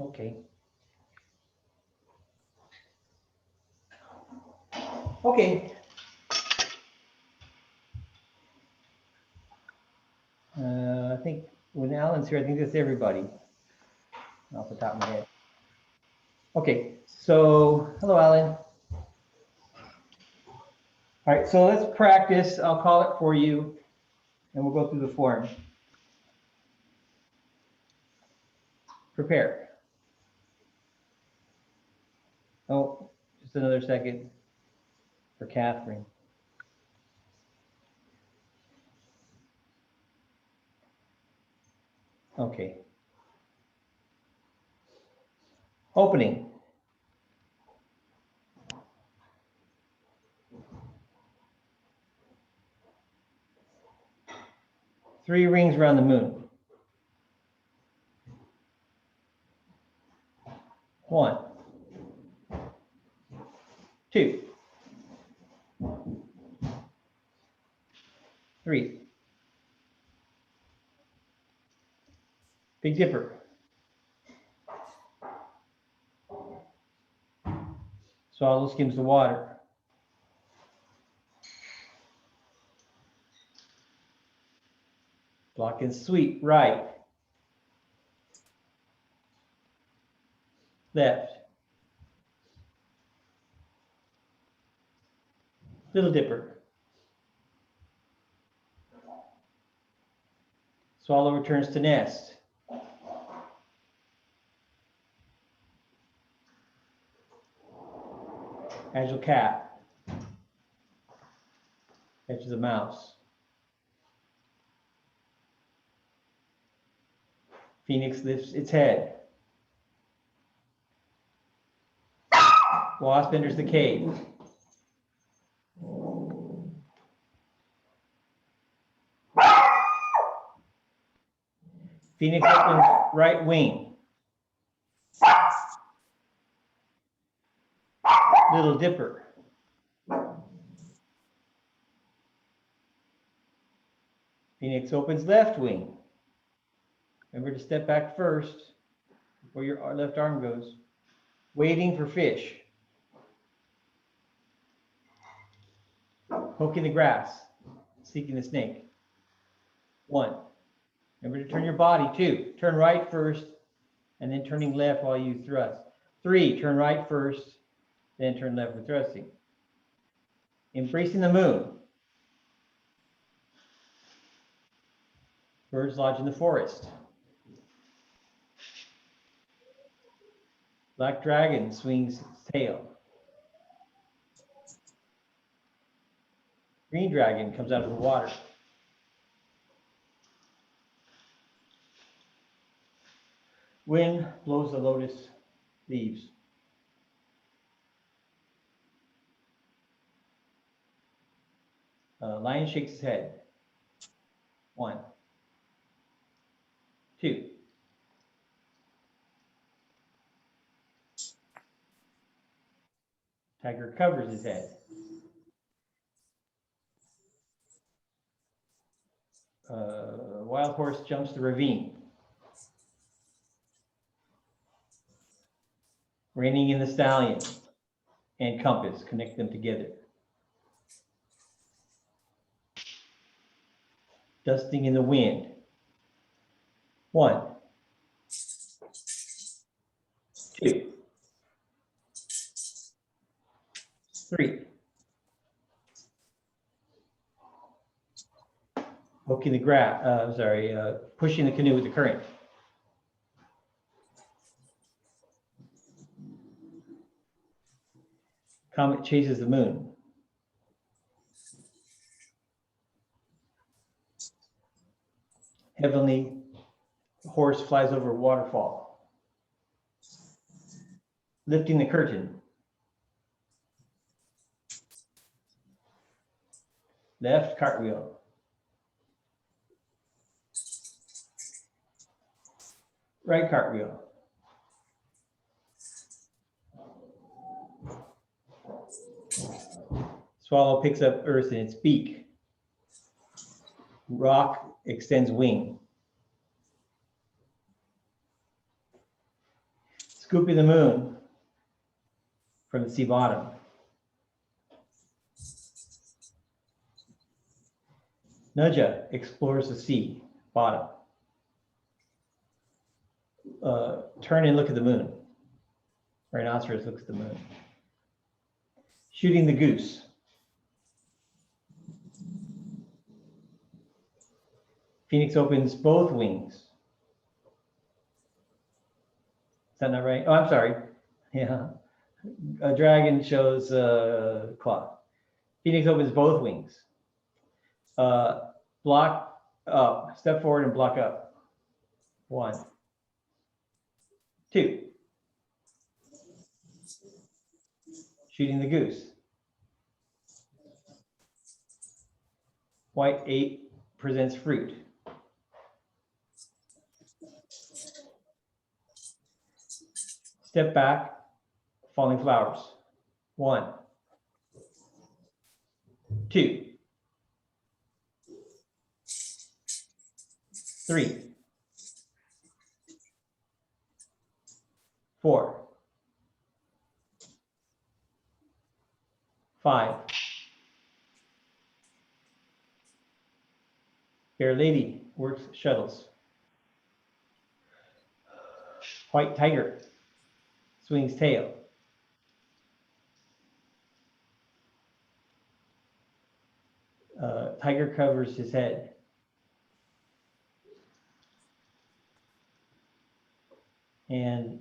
Okay. Okay. I think when Alan's here, I think that's everybody off the top of my head. Okay, so hello, Alan. All right, so let's practice. I'll call it for you, and we'll go through the form. Prepare. Oh, just another second for Catherine. Okay. Opening. Three rings around the moon. 1, 2, 3. Big Dipper. Swallow skims the water. Block and sweep, right. Left. Little Dipper. Swallow returns to nest. Agile cat. Catches a mouse. Phoenix lifts its head. Wasp enters the cave. Phoenix opens right wing. Little Dipper. Phoenix opens left wing. Remember to step back first before your left arm goes. Waiting for fish. Poking the grass. Seeking the snake. 1. Remember to turn your body. 2. Turn right first and then turning left while you thrust. 3. Turn right first, then turn left with thrusting. Embracing the moon. Birds lodge in the forest. Black dragon swings its tail. Green dragon comes out of the water. Wind blows the lotus leaves. Lion shakes his head. 1, 2. Tiger covers his head. Wild horse jumps the ravine. Reining in the stallion and compass connect them together. Dusting in the wind. 1, 2, 3. Poking the grass, pushing the canoe with the current. Comet chases the moon. Heavenly horse flies over a waterfall. Lifting the curtain. Left cartwheel. Right cartwheel. Swallow picks up earth in its beak. Rock extends wing. Scooping the moon from the sea bottom. Naja explores the sea bottom. Turn and look at the moon. Rhinoceros looks at the moon. Shooting the goose. Phoenix opens both wings. Is that not right? Oh, I'm sorry. Yeah. A dragon shows claw. Phoenix opens both wings. Block up. Step forward and block up. 1, 2. Shooting the goose. White 8 presents fruit. Step back, falling flowers. 1, 2, 3, 4, 5. Fair lady works shuttles. White tiger swings tail. Tiger covers his head. And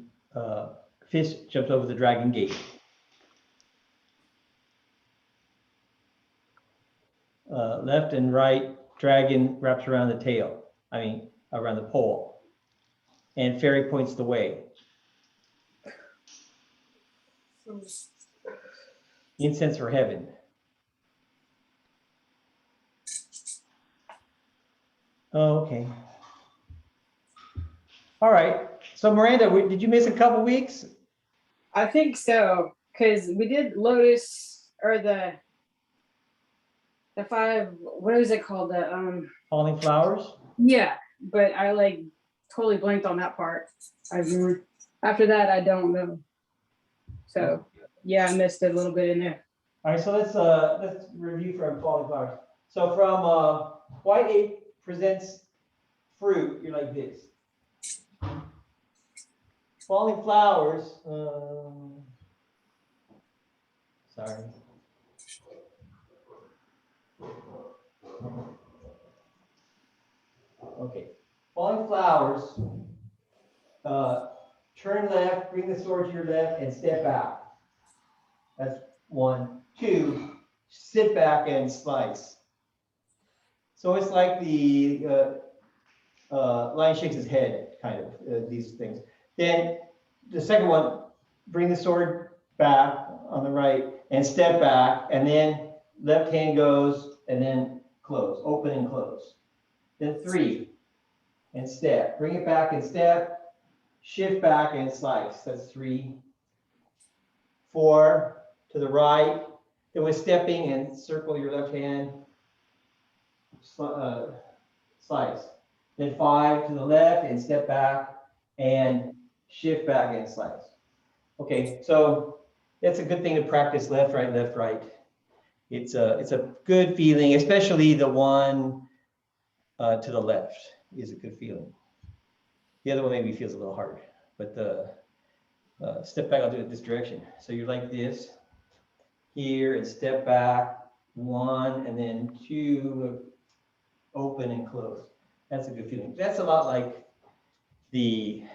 fish jumps over the dragon gate. Left and right, dragon wraps around the tail. Around the pole. And fairy points the way. Incense for heaven. Oh, okay. All right. So Miranda, did you miss a couple weeks? I think so, because we did Lotus or the 5. What is it called? The Falling flowers. Yeah, but I like totally blanked on that part. I remember. After that, I don't know. So yeah, I missed it a little bit in there. All right. So let's review from falling flowers. So from white 8 presents fruit. You're like this. Falling flowers. Sorry. Okay. Falling flowers. Turn left, bring the sword to your left, and step back. That's 1. 2. Sit back and slice. So it's like the lion shakes his head, kind of, these things. Then the second one, bring the sword back on the right and step back, and then left hand goes and then close, open and close. Then 3 and step, bring it back and step, shift back and slice. That's 3. 4 to the right. Then with stepping and circle your left hand, slice. Then 5 to the left and step back and shift back and slice. Okay, so that's a good thing to practice left, right, left, right. It's a good feeling, especially the one to the left is a good feeling. The other one maybe feels a little hard, but the step back, I'll do it this direction. So you're like this here and step back 1 and then 2, open and close. That's a good feeling. That's a lot like the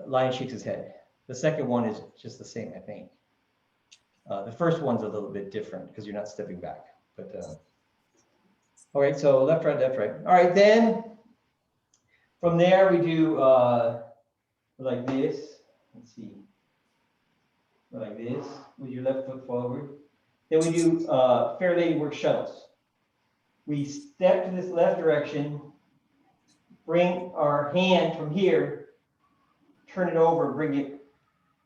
lion shakes his head. The second one is just the same, I think. The first one's a little bit different because you're not stepping back. But all right, so left, right, left, right. All right, then from there we do like this. Let's see. Like this with your left foot forward. Then we do Fair Lady Work Shuttles. We step to this left direction, bring our hand from here, turn it over, bring it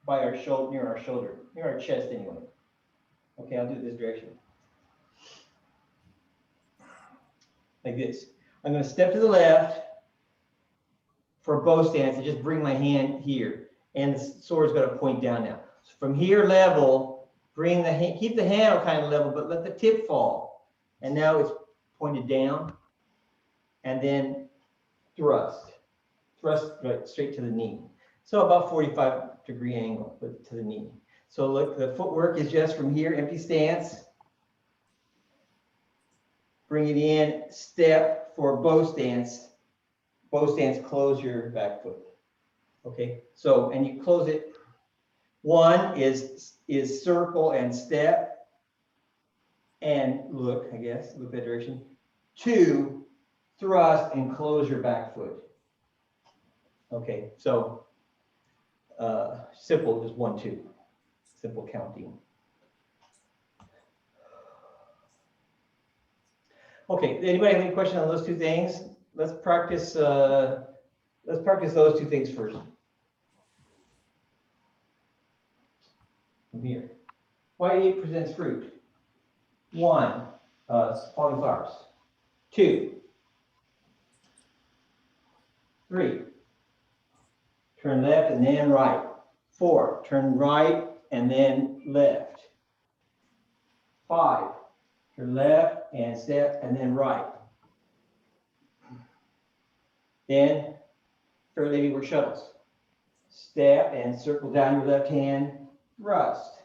by our shoulder, near our chest anyway. Okay, I'll do it this direction. Like this. I'm going to step to the left, for bow stance, I just bring my hand here, and the sword's got to point down now. So from here level, bring the hand, keep the handle kind of level, but let the tip fall. And now it's pointed down, and then thrust right straight to the knee. So about 45-degree angle to the knee. So look, the footwork is just from here, empty stance. Bring it in, step for bow stance. Bow stance, close your back foot. Okay, so, and you close it. One is circle and step. And look, I guess, look that direction. Two, thrust and close your back foot. Okay, so simple, just 1, 2. Simple counting. Okay, anybody have any question on those two things? Let's practice those two things first. From here. White 8 presents fruit. 1, falling flowers. 2, 3, turn left and then right. 4, turn right and then left. 5, turn left and step and then right. Then, Fair Lady Work Shuttles. Step and circle down your left hand, thrust.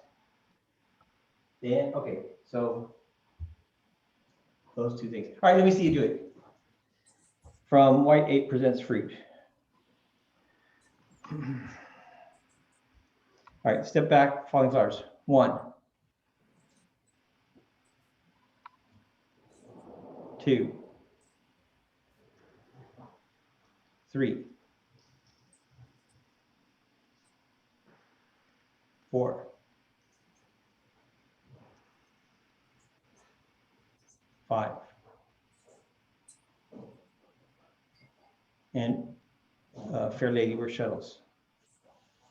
Then, okay, so those two things. All right, let me see you do it. From White 8 presents fruit. All right, step back, falling flowers. 1, 2, 3, 4, 5, and Fair Lady Work Shuttles.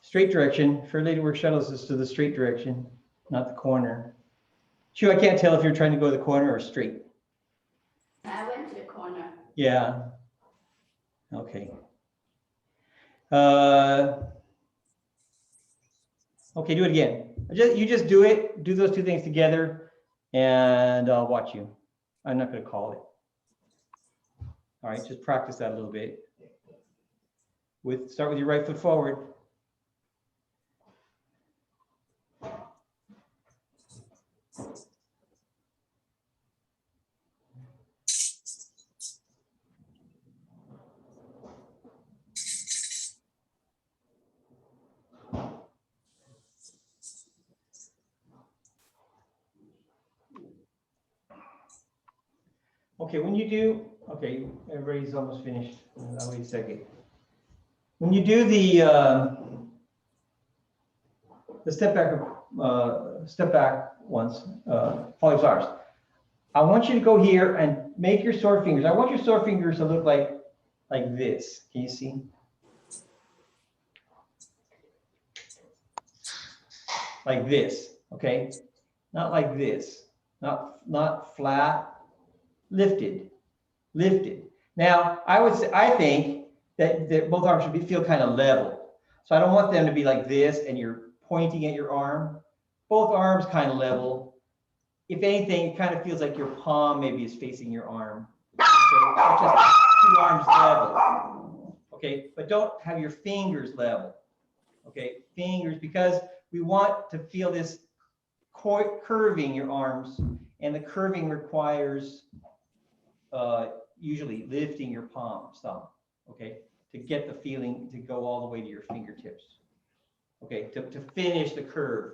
Straight direction, Fair Lady Work Shuttles is to the straight direction, not the corner. Chu, I can't tell if you're trying to go to the corner or straight. I went to the corner. Yeah. Okay. Okay, do it again. You just do it. Do those two things together, and I'll watch you. I'm not going to call it. All right, just practice that a little bit. Start with your right foot forward. Okay, when you do, okay, everybody's almost finished. I'll wait a second. When you do the step back once, falling flowers, I want you to go here and make your sword fingers. I want your sword fingers to look like this. Can you see? Like this, okay? Not like this, not flat. Lifted. Now, I think that both arms should feel kind of level. So I don't want them to be like this and you're pointing at your arm. Both arms kind of level. If anything, it kind of feels like your palm maybe is facing your arm. Okay, not just 2 arms level. Okay, but don't have your fingers level. Okay, fingers, because we want to feel this curving your arms, and the curving requires usually lifting your thumb, okay, to get the feeling to go all the way to your fingertips. Okay, to finish the curve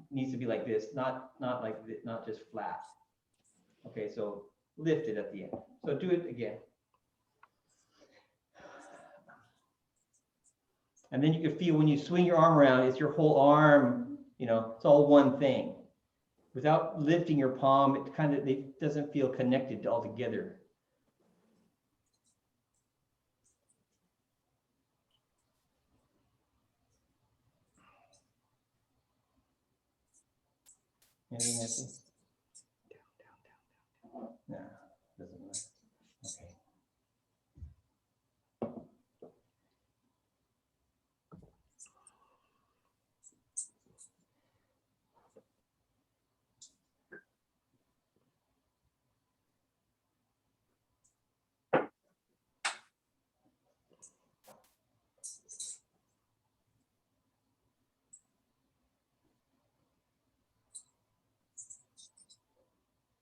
needs to be like this, not like this, not just flat. Okay, so lift it at the end. So do it again. And then you can feel when you swing your arm around, it's your whole arm, it's all one thing. Without lifting your palm, it doesn't feel connected all together. Anything missing? No, doesn't matter. Okay.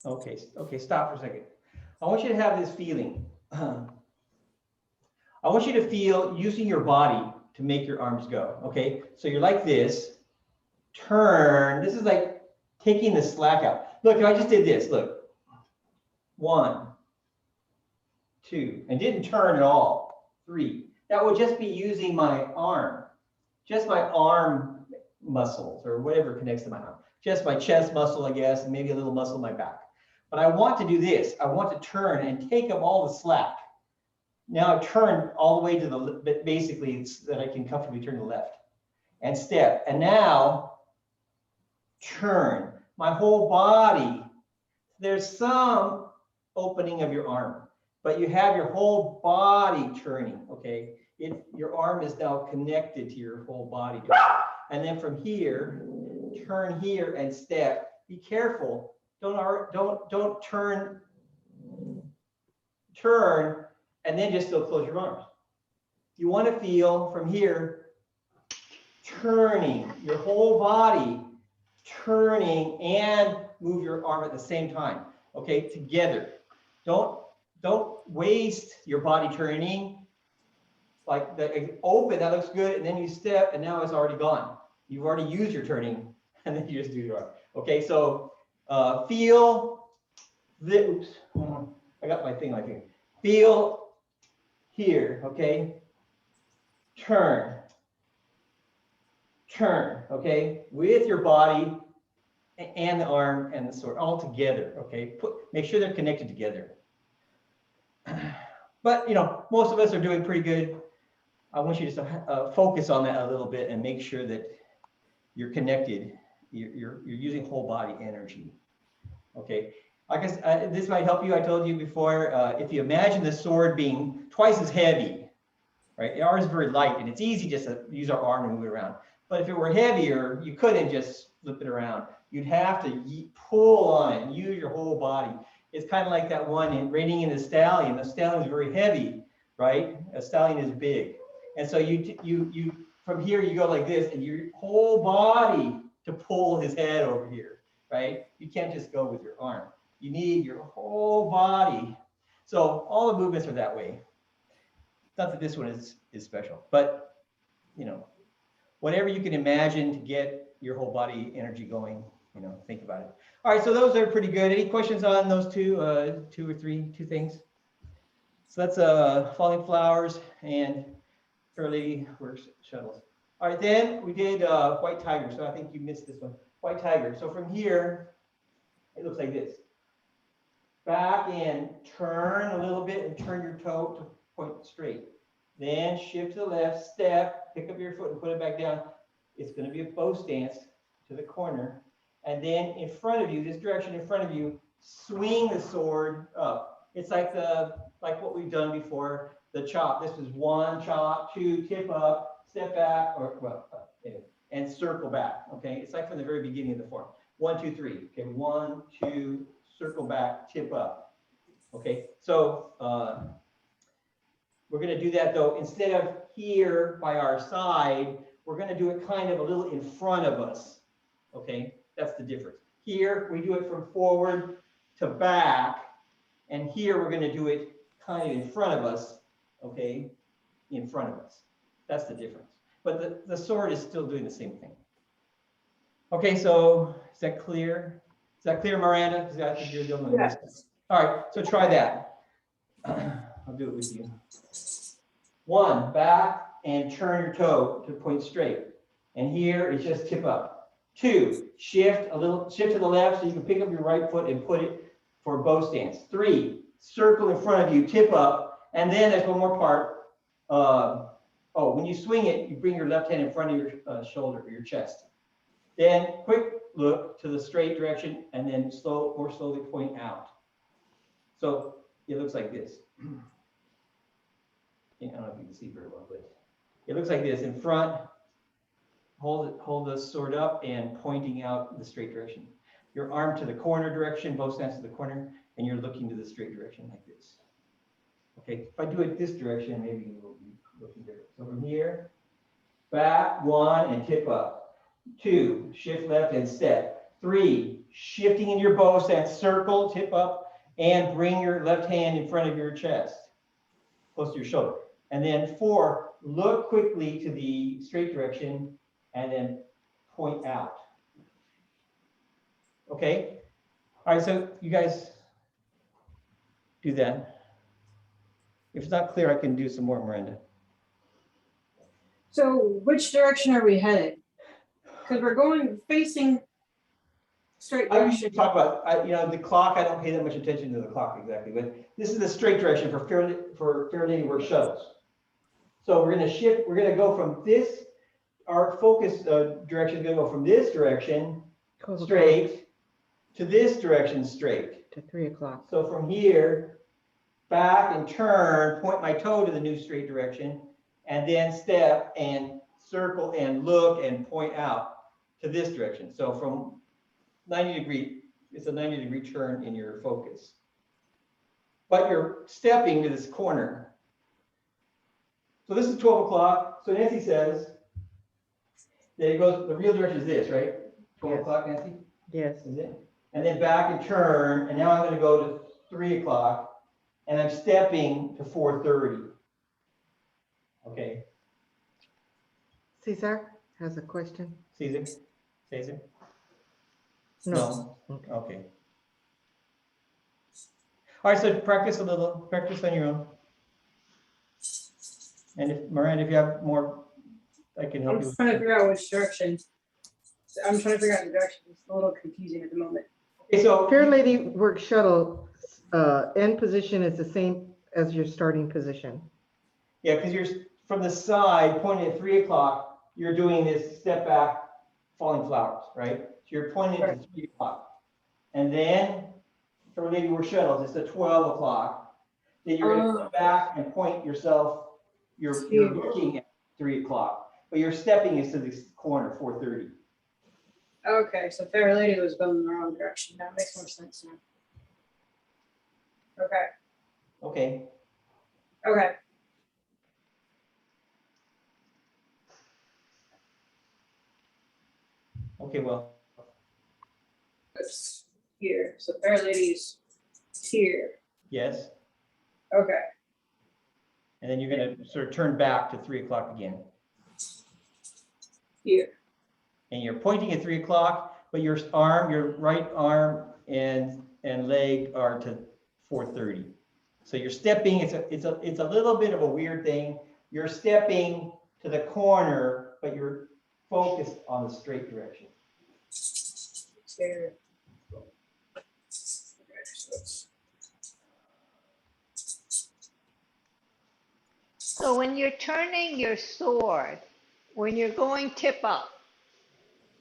Okay, stop for a second. I want you to have this feeling. I want you to feel using your body to make your arms go, okay? So you're like this, turn. This is like taking the slack out. Look, if I just did this, look. 1, 2, and didn't turn at all. 3. That would just be using my arm, just my arm muscles or whatever connects to my arm. Just my chest muscle, I guess, and maybe a little muscle in my back. But I want to do this. I want to turn and take up all the slack. Now I've turned all the way to the, basically it's that I can comfortably turn to the left and step. And now turn my whole body. There's some opening of your arm, but you have your whole body turning, okay? Your arm is now connected to your whole body. And then from here, turn here and step. Be careful. Don't turn and then just still close your arms. You want to feel from here, turning your whole body, turning and move your arm at the same time, okay, together. Don't waste your body turning. Like open, that looks good, and then you step, and now it's already gone. You've already used your turning, and then you just do your arm. Okay, so feel the, oops, I got my thing like here. Feel here, okay? Turn, okay? With your body and the arm and the sword all together, okay? Make sure they're connected together. But, you know, most of us are doing pretty good. I want you to focus on that a little bit and make sure that you're connected. You're using whole body energy, okay? I guess this might help you. I told you before, if you imagine the sword being twice as heavy, right? Ours is very light, and it's easy just to use our arm and move it around. But if it were heavier, you couldn't just flip it around. You'd have to pull on it and use your whole body. It's kind of like that one in Reining in the Stallion. The stallion is very heavy, right? A stallion is big. And so you from here, you go like this, and your whole body to pull his head over here, right? You can't just go with your arm. You need your whole body. So all the movements are that way. Not that this one is special, but you know, whatever you can imagine to get your whole body energy going, you know, think about it. All right, so those are pretty good. Any questions on those two two things? So that's falling flowers and early works shuttles. All right, then we did white tiger. So I think you missed this one. White tiger. So from here, it looks like this. Back and turn a little bit and turn your toe to point straight. Then shift to the left, step, pick up your foot and put it back down. It's going to be a bow stance to the corner. And then in front of you, this direction in front of you, swing the sword up. It's like what we've done before, the chop. This is 1 chop, 2 tip up, step back, or well, and circle back. Okay, it's like from the very beginning of the form. 1, 2, 3. Okay, 1, 2, circle back, tip up. Okay, so we're going to do that though. Instead of here by our side, we're going to do it kind of a little in front of us. Okay, that's the difference. Here we do it from forward to back, and here we're going to do it kind of in front of us. Okay, in front of us. That's the difference. But the sword is still doing the same thing. Okay, so is that clear? Is that clear, Miranda? Because I think you're the only one. Yes. All right, so try that. I'll do it with you. 1, back and turn your toe to point straight. And here is just tip up. 2, shift to the left so you can pick up your right foot and put it for a bow stance. 3, circle in front of you, tip up. And then there's one more part. When you swing it, you bring your left hand in front of your shoulder or your chest. Then quick look to the straight direction and then more slowly point out. So it looks like this. I don't know if you can see very well, but it looks like this. In front, hold the sword up and pointing out the straight direction. Your arm to the corner direction, both hands to the corner, and you're looking to the straight direction like this. Okay, if I do it this direction, maybe you will be looking different. So from here, back, 1, and tip up. 2, shift left and step. 3, shifting in your bow stance, circle, tip up, and bring your left hand in front of your chest, close to your shoulder. And then 4, look quickly to the straight direction and then point out. Okay? All right, so you guys do that. If it's not clear, I can do some more, Miranda. So which direction are we headed? Because we're going facing straight I direction. usually talk about, the clock, I don't pay that much attention to the clock exactly, but this is the straight direction for Fair Lady Work shuttles. So we're gonna shift, we're gonna go from this, our focus direction is gonna go from this direction straight to this direction straight. To 3 o'clock. So from here, back and turn, point my toe to the new straight direction, and then step and circle and look and point out to this direction. So from 90 degree, it's a 90-degree turn in your focus. But you're stepping to this corner. So this is 12 o'clock. So Nancy says that it goes, the real direction is this, right? 12 Yes. o'clock, Nancy? Yes. Is it? And then back and turn, and now I'm gonna go to 3 o'clock, and I'm stepping to 4:30. Okay, Cesar has a question. Caesar? Caesar? No. Okay. All right, so practice a little, practice on your own. And if, Miranda, if you have more, I can help I'm you. just trying to figure out which direction. I'm trying to figure out the direction. It's a little confusing at the moment. Okay, so, Fair Lady Work Shuttle end position is the same as your starting position. yeah, because you're from the side pointing at 3 o'clock, you're doing this step back, falling flowers, right? So you're pointing Right. to 3 o'clock. And then for Lady War Shuttles, it's at 12 o'clock. Then you're gonna come back and point yourself, you're looking at 3 o'clock, but you're stepping into this corner, 4:30. Okay, so Fair Lady was going in the wrong direction. That makes more sense now. Okay, Okay, okay. okay, well, It's here. So Fair Lady's here. yes. Okay. And then you're gonna sort of turn back to 3 o'clock again. Here. And you're pointing at 3 o'clock, but your arm, your right arm and leg are to 4:30. So you're stepping, it's a little bit of a weird thing. You're stepping to the corner, but you're focused on the straight direction. Here. Okay, so it's So when you're turning your sword, when you're going tip up,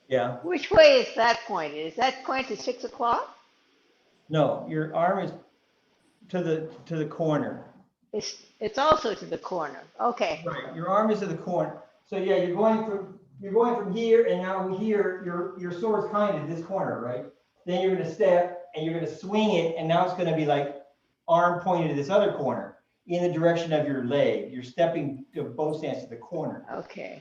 Yeah, which way is that pointed? Is that pointed to 6 o'clock? no, your arm is to the corner. It's also to the corner. Okay. Right, your arm is to the corner. So yeah, you're going from here, and now here, your sword's kind of this corner, right? Then you're gonna step and you're gonna swing it, and now it's gonna be like arm pointed to this other corner in the direction of your leg. You're stepping to bow stance to the corner. Okay.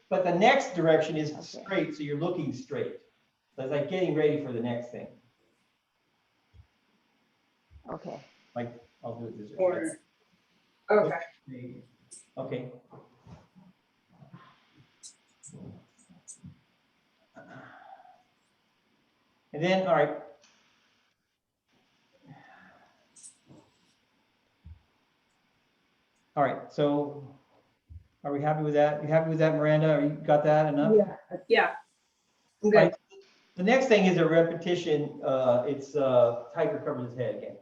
But the next direction is Okay. straight, so you're looking straight. So it's like getting ready for the next thing. Okay. Like, I'll do it this way. corner. Okay. Okay. And then, all right. All right, so are we happy with that? You happy with that, Miranda? Are you got that enough? Yeah. Yeah. I'm good. Right. The next thing is a repetition. It's tiger covers his head again.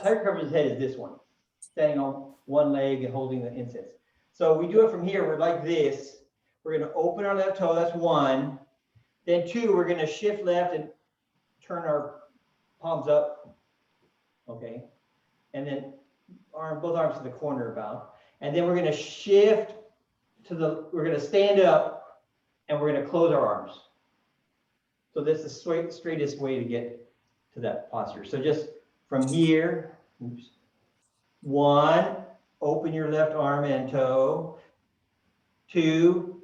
Tiger covers his head is this one, standing on one leg and holding the incense. So we do it from here. We're like this. We're going to open our left toe. That's 1. Then 2, we're going to shift left and turn our palms up. Okay. And then both arms to the corner about. And then we're going to shift we're going to stand up and we're going to close our arms. So that's the straightest way to get to that posture. So just from here, 1, open your left arm and toe. 2,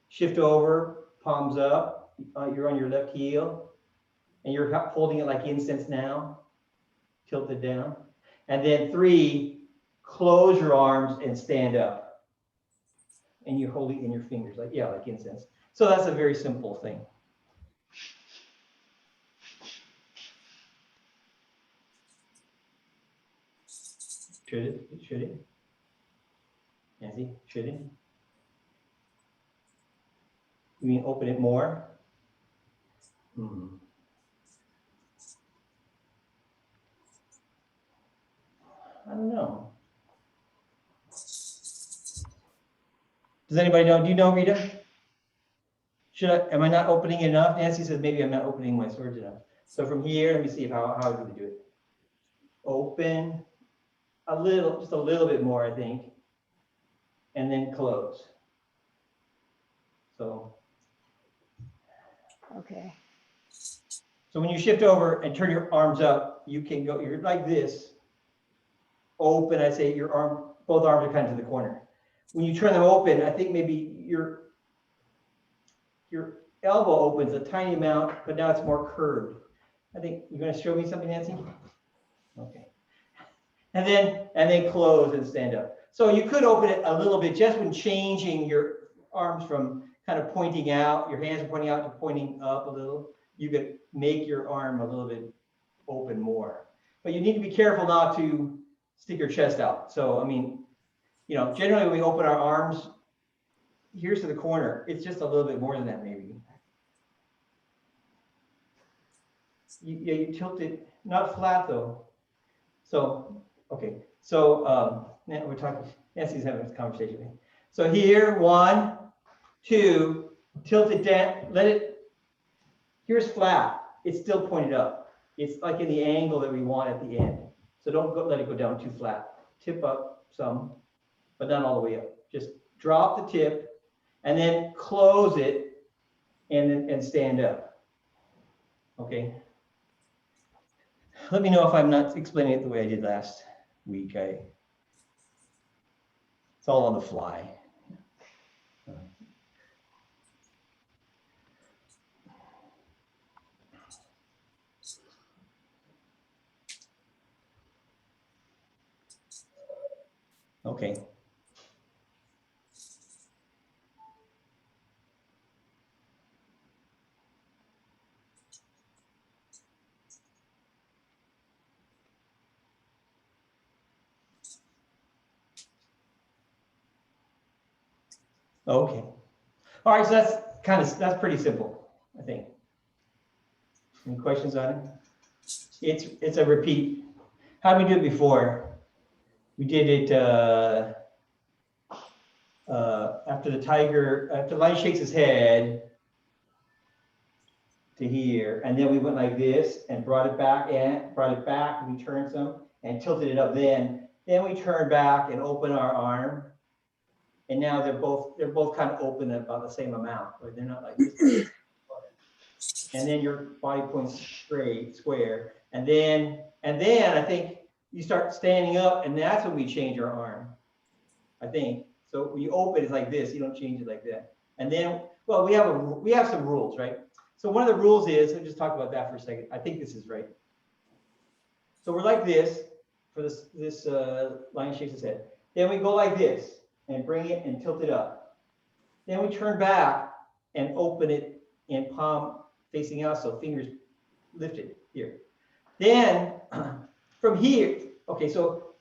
shift over, palms up. You're on your left heel. and you're holding it like incense now, tilted down. And then 3, close your arms and stand up. And you hold it in your fingers, like, yeah, like incense. So that's a very simple thing. Should it? Should it? Nancy, should it? You mean open it more? I don't know. Does anybody know? Do you know, Rita? Am I not opening it enough? Nancy says maybe I'm not opening my swords enough. So from here, let me see how I would do it. Open a little, just a little bit more, I think. And then close. So. Okay. So when you shift over and turn your arms up, you can go, you're like this. Open, I say your arm, both arms are kind of to the corner. When you turn them open, I think maybe your elbow opens a tiny amount, but now it's more curved. I think you're going to show me something, Nancy? Okay. And then close and stand up. So you could open it a little bit just when changing your arms from kind of pointing out, your hands are pointing out to pointing up a little. You could make your arm a little bit open more. But you need to be careful not to stick your chest out. So, I mean, you know, generally when we open our arms, here's to the corner. It's just a little bit more than that, maybe. You tilt it, not flat though. So, okay. So, now we're talking, Nancy's having this conversation with me. So here, 1, 2, tilt it down, let it, here's flat. It's still pointed up. It's like in the angle that we want at the end. So don't let it go down too flat. Tip up some, but not all the way up. Just drop the tip and then close it and stand up. Okay. Let me know if I'm not explaining it the way I did last week. It's all on the fly. Okay. Okay. All right, so that's pretty simple, I think. Any questions on it? It's a repeat. How did we do it before? We did it after the lion shakes his head to here, and then we went like this and brought it back, and we turned some and tilted it up then. Then we turned back and opened our arm. And now they're both kind of open at about the same amount, but they're not like this. And then your body points straight, square. And then I think you start standing up, and that's when we change our arm, I think. So when you open, it's like this. You don't change it like that. And then, well, we have some rules, right? So one of the rules is, let's just talk about that for a second. I think this is right. So we're like this for this lion shakes his head. Then we go like this and bring it and tilt it up. Then we turn back and open it in palm facing out, so fingers lifted here. Then from here, okay, so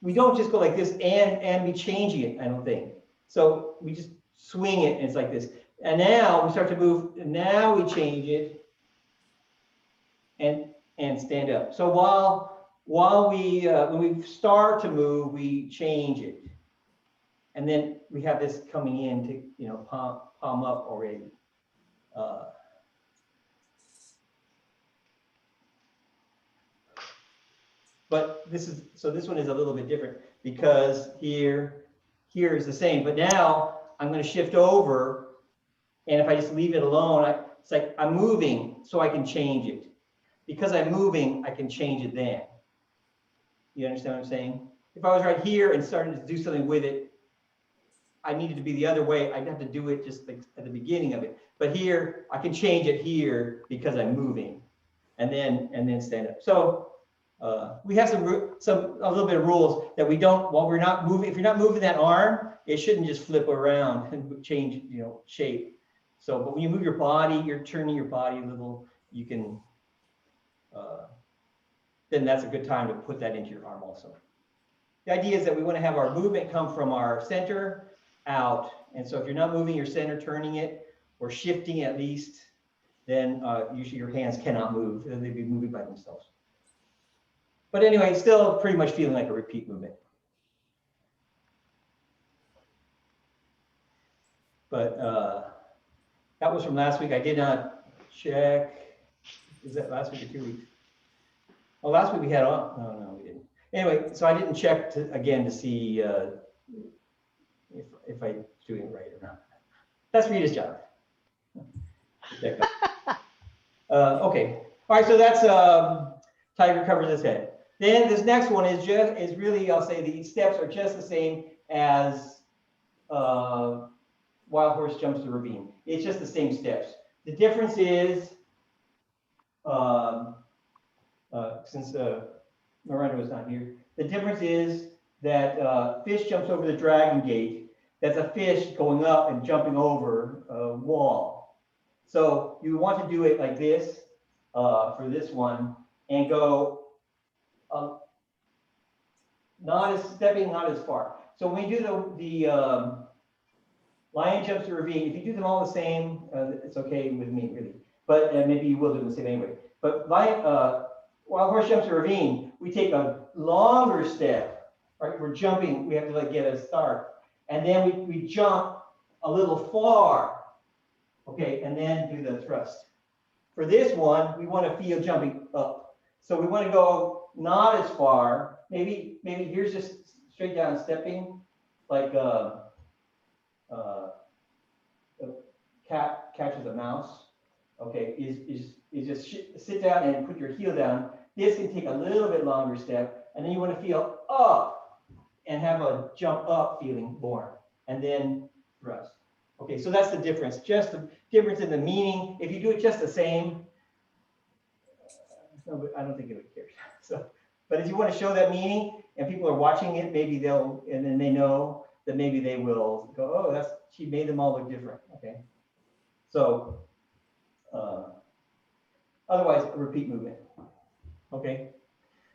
we don't just go like this and be changing it, I don't think. So we just swing it and it's like this. And now we start to move, and now we change it and stand up. So while we, when we start to move, we change it. And then we have this coming in to, you know, palm up already. But this one is a little bit different because here is the same. But now I'm going to shift over, and if I just leave it alone, it's like I'm moving, so I can change it. Because I'm moving, I can change it then. You understand what I'm saying? If I was right here and started to do something with it, I needed to be the other way. I'd have to do it just like at the beginning of it. But here, I can change it here because I'm moving. and then stand up. So we have a little bit of rules that we don't, while we're not moving, if you're not moving that arm, it shouldn't just flip around and change, shape. So, but when you move your body, you're turning your body a little, you can, then that's a good time to put that into your arm also. The idea is that we want to have our movement come from our center out. And so if you're not moving your center, turning it, or shifting at least, then usually your hands cannot move. They'd be moving by themselves. But anyway, still pretty much feeling like a repeat movement. But that was from last week. I did not check. Is that last week or 2 weeks? Oh, last week we had on. No, we didn't. Anyway, so I didn't check again to see if I'm doing it right or not. That's Rita's job. Okay. All right. So that's tiger covers his head. Then this next one is really, I'll say the steps are just the same as wild horse jumps the ravine. It's just the same steps. The difference is, since Miranda was not here, the difference is that fish jumps over the dragon gate. That's a fish going up and jumping over a wall. So you want to do it like this for this one and go not as far. So when you do the lion jumps the ravine, if you do them all the same, it's okay with me really. But maybe you will do them the same anyway. But wild horse jumps the ravine, we take a longer step, right? We're jumping, we have to like get a start. And then we jump a little far, okay? And then do the thrust. For this one, we want to feel jumping up. So we want to go not as far, maybe here's just straight down stepping, like a cat catches a mouse, okay? Is just sit down and put your heel down. This can take a little bit longer step, and then you want to feel up and have a jump up feeling more, and then thrust. Okay, so that's the difference, just the difference in the meaning. If you do it just the same, I don't think it would care. So, but if you want to show that meaning and people are watching it, maybe and then they know that maybe they will go, oh, she made them all look different, okay? So, otherwise, a repeat movement, okay?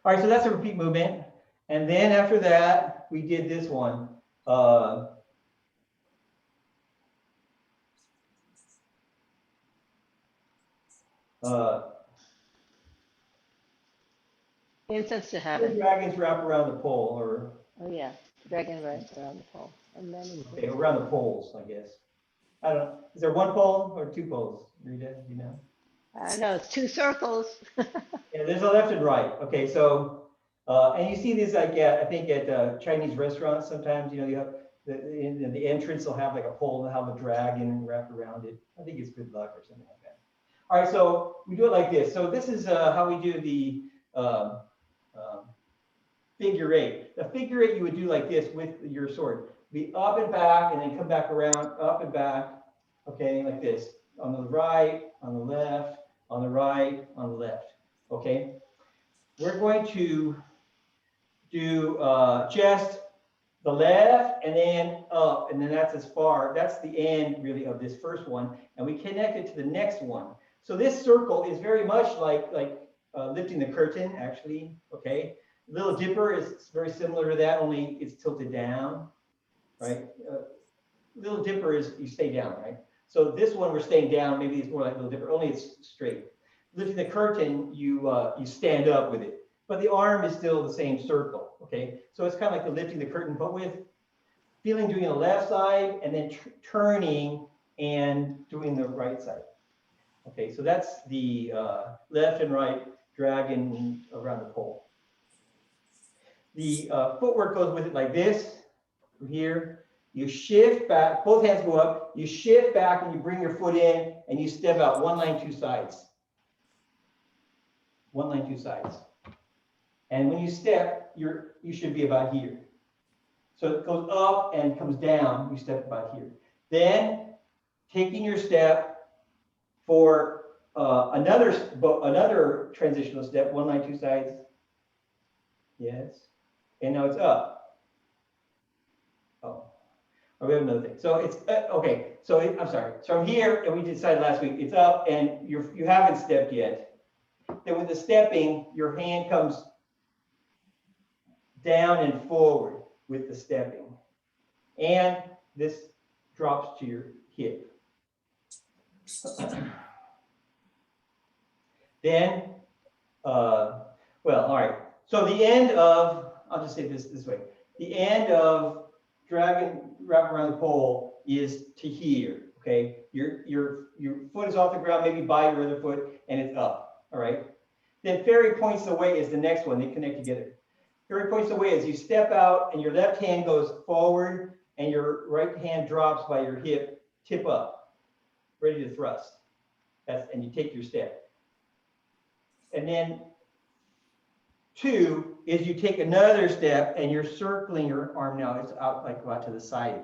All right, so that's a repeat movement. And then after that, we did this one. Incense to The heaven. dragons wrap around the pole, or Oh, yeah. Dragon rides around the pole. And then okay, around the poles, I guess. I don't know. Is there one pole or two poles, Rita? You know? I know, it's 2 circles. Yeah, there's a left and right. Okay, so and you see these like I think at Chinese restaurants sometimes. You have in the entrance they'll have like a pole and they'll have a dragon wrapped around it. I think it's good luck or something like that. All right, so we do it like this. So this is how we do the figure eight. The figure eight you would do like this with your sword. Be up and back and then come back around, up and back. Okay, like this. On the right, on the left, on the right, on the left. Okay. We're going to do just the left and then up, and then that's as far. That's the end really of this first one, and we connect it to the next one. So this circle is very much like lifting the curtain, actually. Okay. Little Dipper is very similar to that, only it's tilted down, right? Little Dipper is you stay down, right? So this one we're staying down. Maybe it's more like Little Dipper, only it's straight. Lifting the curtain, you stand up with it, but the arm is still the same circle. Okay, so it's kind of like the lifting the curtain, but with feeling doing the left side and then turning and doing the right side. Okay, so that's the left and right dragon around the pole. The footwork goes with it like this. From here, you shift back, both hands go up, you shift back and you bring your foot in and you step out 1 line 2 sides. 1 line 2 sides. And when you step, you should be about here. So it goes up and comes down, you step about here. Then taking your step for another transitional step, 1 line, 2 sides. Yes. And now it's up. Oh, we have another thing. So it's, okay, so I'm sorry. So from here, and we decided last week, it's up and you haven't stepped yet. Then with the stepping, your hand comes down and forward with the stepping. And this drops to your hip. Then, well, all right. So the end of, I'll just say this way. The end of wrapping around the pole is to here, okay? Your foot is off the ground, maybe by your other foot, and it's up, all right? Then fairy points the way is the next one. They connect together. Fairy points the way as you step out and your left hand goes forward and your right hand drops by your hip, tip up, ready to thrust. And you take your step. And then 2 is you take another step and you're circling your arm now. It's out like out to the side.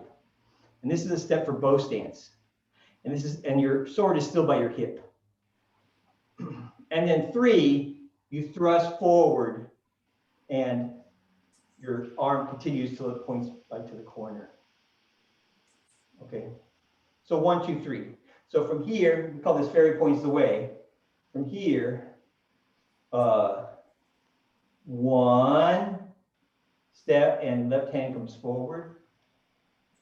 And this is a step for bow stance. And your sword is still by your hip. And then 3, you thrust forward and your arm continues till it points like to the corner. Okay. So 1, 2, 3. So from here, we call this fairy points the way. From here, 1 step and left hand comes forward.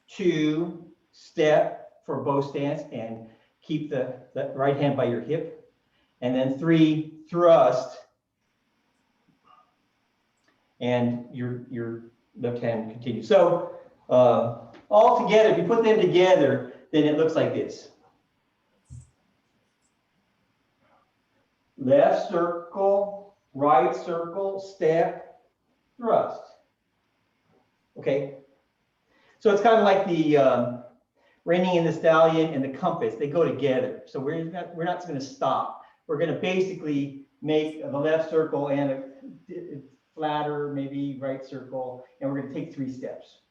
2 step for bow stance and keep the right hand by your hip. And then 3 thrust and your left hand continues. So all together, if you put them together, then it looks like this. Left circle, right circle, step, thrust. Okay. So it's kind of like the reining in the stallion and the compass. They go together. So we're not going to stop. We're going to basically make the left circle and a flatter, maybe right circle, and we're going to take 3 steps.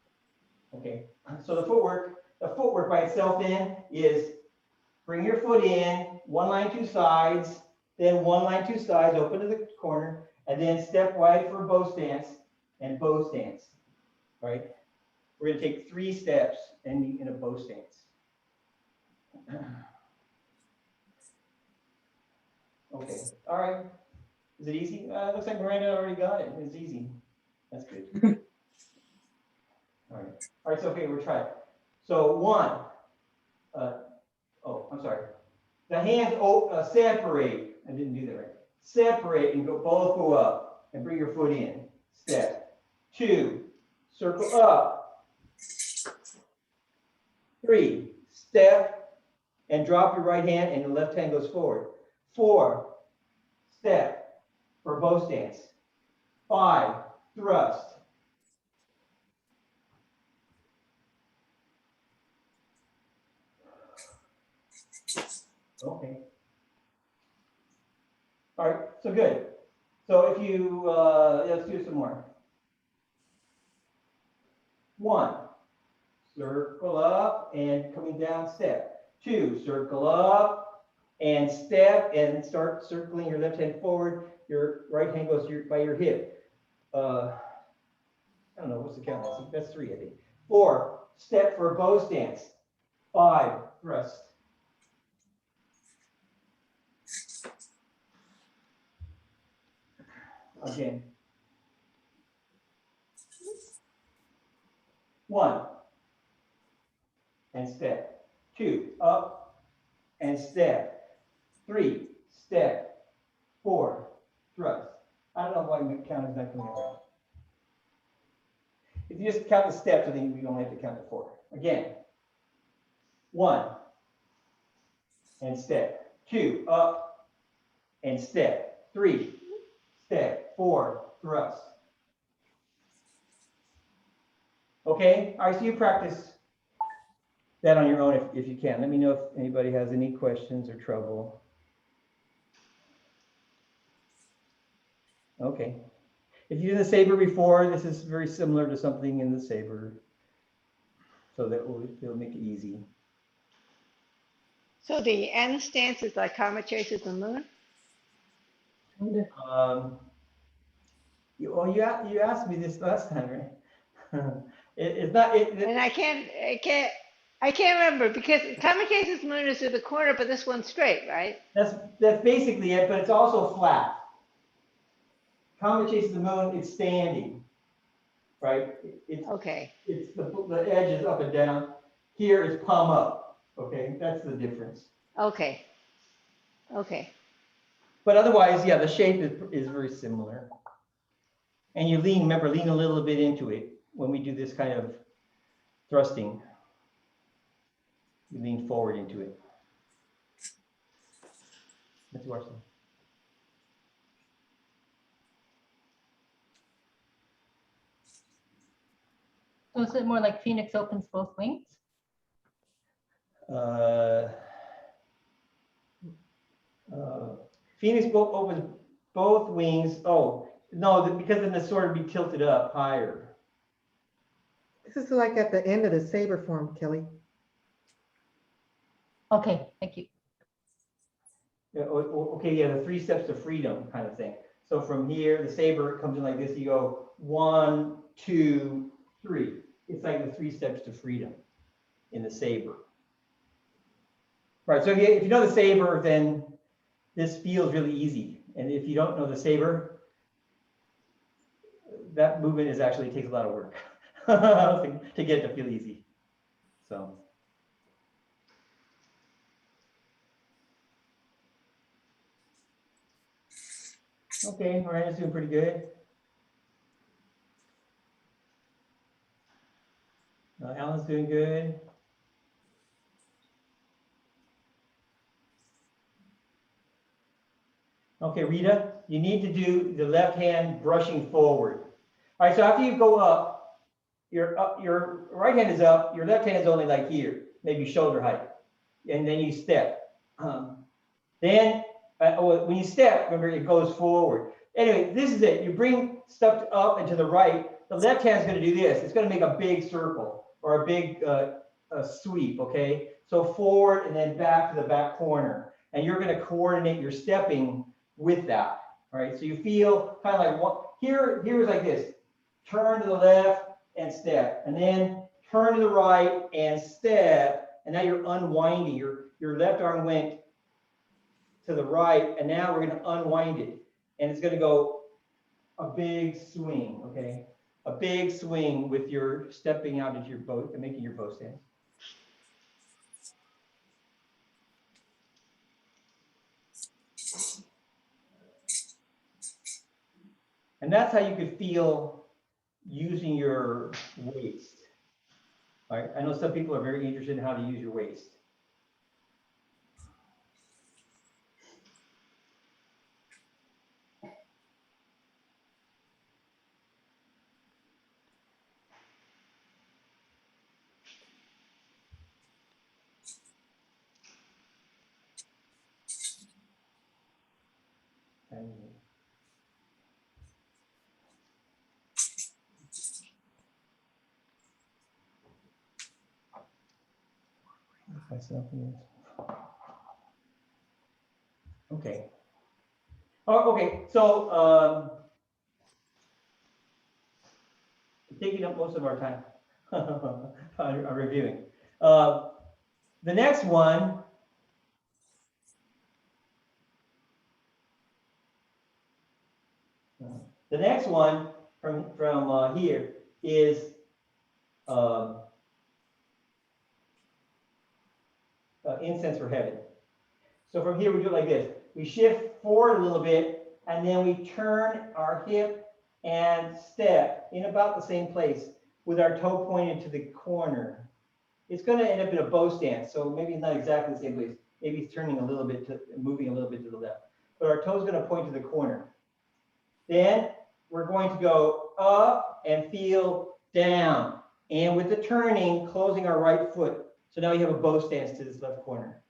Okay. So the footwork by itself then is bring your foot in, 1 line, 2 sides, then 1 line, 2 sides, open to the corner, and then step wide for bow stance and bow stance. All right. We're going to take 3 steps ending in a bow stance. Okay. All right. Is it easy? Looks like Miranda already got it. It's easy. That's good. All right. All right. So okay, we'll try it. So 1. I'm sorry. The hands separate. I didn't do that right. Separate and both go up and bring your foot in. Step. 2. Circle up. 3. Step and drop your right hand and your left hand goes forward. 4. Step for bow stance. 5. Thrust. Okay. All right, so good. So if you, let's do some more. 1, circle up and coming down, step. 2, circle up and step and start circling your left hand forward. Your right hand goes by your hip. I don't know, what's the count? That's 3, I think. 4, step for a bow stance. 5, thrust. Again. 1 and step. 2, up and step. 3, step. 4, thrust. I don't know why my count is not coming out. If you just count the steps, I think we only have to count to 4. Again. 1 and step. 2, up and step. 3, step. 4, thrust. Okay, all right, so you practice that on your own if you can. Let me know if anybody has any questions or trouble. Okay. If you did the saber before, this is very similar to something in the saber. So that it'll make it easy. So the N stance is like comet chases the moon? You asked me this last time, right? It's not, And I can't remember because comet chases the moon is to the corner, but this one's straight, right? that's basically it, but it's also flat. Comet chases the moon, it's standing, right? Okay. It's the edge is up and down. Here is palm up, okay? That's the difference. Okay. Okay. But otherwise, yeah, the shape is very similar. And you remember, lean a little bit into it when we do this kind of thrusting. You lean forward into it. Let's watch them. So is it more like Phoenix opens both wings? Phoenix opens both wings. Oh, no, because then the sword would be tilted up higher. This is like at the end of the saber form, Kelly. Okay, thank you. Yeah, okay, yeah, the 3 steps to freedom kind of thing. So from here, the saber comes in like this. You go 1, 2, 3. It's like the 3 steps to freedom in the saber. Right, so if you know the saber, then this feels really easy. And if you don't know the saber, that movement actually takes a lot of work to get it to feel easy. So. Okay, Miranda's doing pretty good. Alan's doing good. Okay, Rita, you need to do the left hand brushing forward. All right, so after you go up, your right hand is up, your left hand is only like here, maybe shoulder height, and then you step. Then when you step, remember it goes forward. Anyway, this is it. You bring stuff up and to the right. The left hand is going to do this. It's going to make a big circle or a big sweep, okay? So forward and then back to the back corner. And you're going to coordinate your stepping with that, all right? So you feel kind of like one, here is like this. Turn to the left and step. And then turn to the right and step. And now you're unwinding. Your left arm went to the right, and now we're going to unwind it. And it's going to go a big swing, okay? A big swing with your stepping out into your boat and making your bow stance. And that's how you could feel using your waist. All right? I know some people are very interested in how to use your waist. Okay. Oh, okay. So taking up most of our time on reviewing. The next one. The next one from here is incense for heaven. So from here we do it like this. We shift forward a little bit, and then we turn our hip and step in about the same place with our toe pointed to the corner. It's going to end up in a bow stance, so maybe not exactly the same place. Maybe it's turning a little bit to, moving a little bit to the left. But our toe's going to point to the corner. Then we're going to go up and feel down. And with the turning, closing our right foot. So now you have a bow stance to this left corner.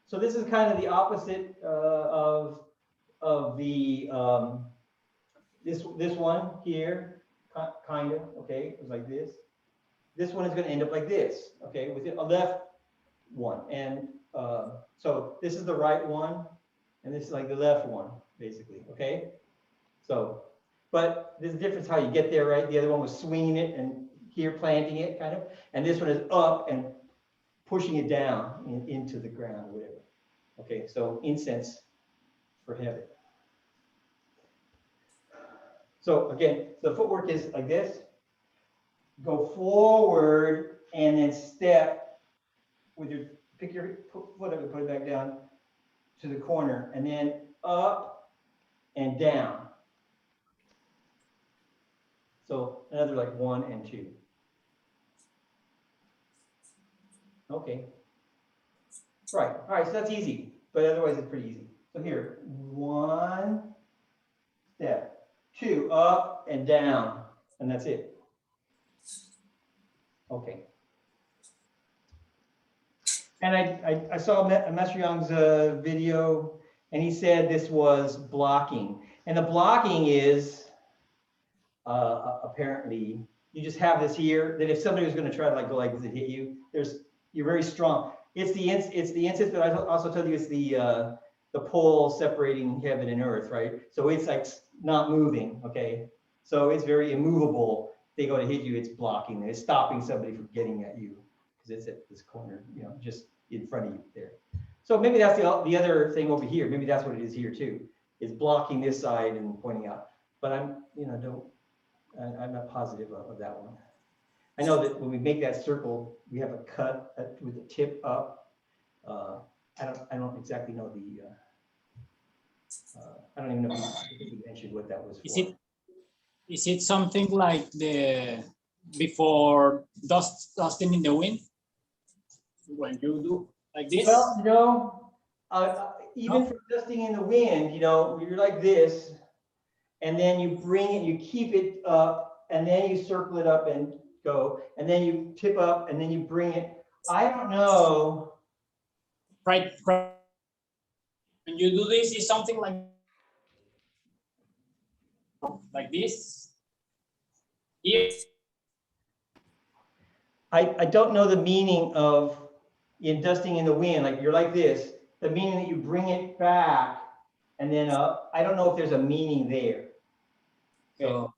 So this is kind of the opposite of the this one here, kind of, okay, it was like this. This one is going to end up like this, okay, with a left one. And So this is the right one, and this is like the left one, basically, okay? So, but there's a difference how you get there, right? The other one was swinging it and here planting it, kind of, and this one is up and pushing it down into the ground, or whatever. Okay, so incense for heaven. So again, the footwork is like this. Go forward and then step with your, pick your foot up and put it back down to the corner, and then up and down. So another like 1 and 2. Okay. Right, all right, so that's easy, but otherwise it's pretty easy. So here, 1 step, 2 up and down, and that's it. Okay. And I saw Master Yang's video, and he said this was blocking. And the blocking is apparently, you just have this here, that if somebody was going to try to like go like this and hit you, you're very strong. It's the incense, but I also told you it's the pole separating heaven and earth, right? So it's like not moving, okay? So it's very immovable. They go to hit you, it's blocking. It's stopping somebody from getting at you because it's at this corner, you know, just in front of you there. So maybe that's the other thing over here. Maybe that's what it is here too. It's blocking this side and pointing out. But I'm not positive of that one. I know that when we make that circle, we have a cut with the tip up. I don't exactly know the. I don't even know if you mentioned what that was for. Is it something like the before dusting in the wind? When you do like this? Well, no, even for dusting in the wind, you're like this, and then you bring it, you keep it up, and then you circle it up and go, and then you tip up, and then you bring it. I don't know. Right. When you do this, is something like this. Yes. I don't know the meaning of dusting in the wind, like you're like this, the meaning that you bring it back and then up. I don't know if there's a meaning there. So,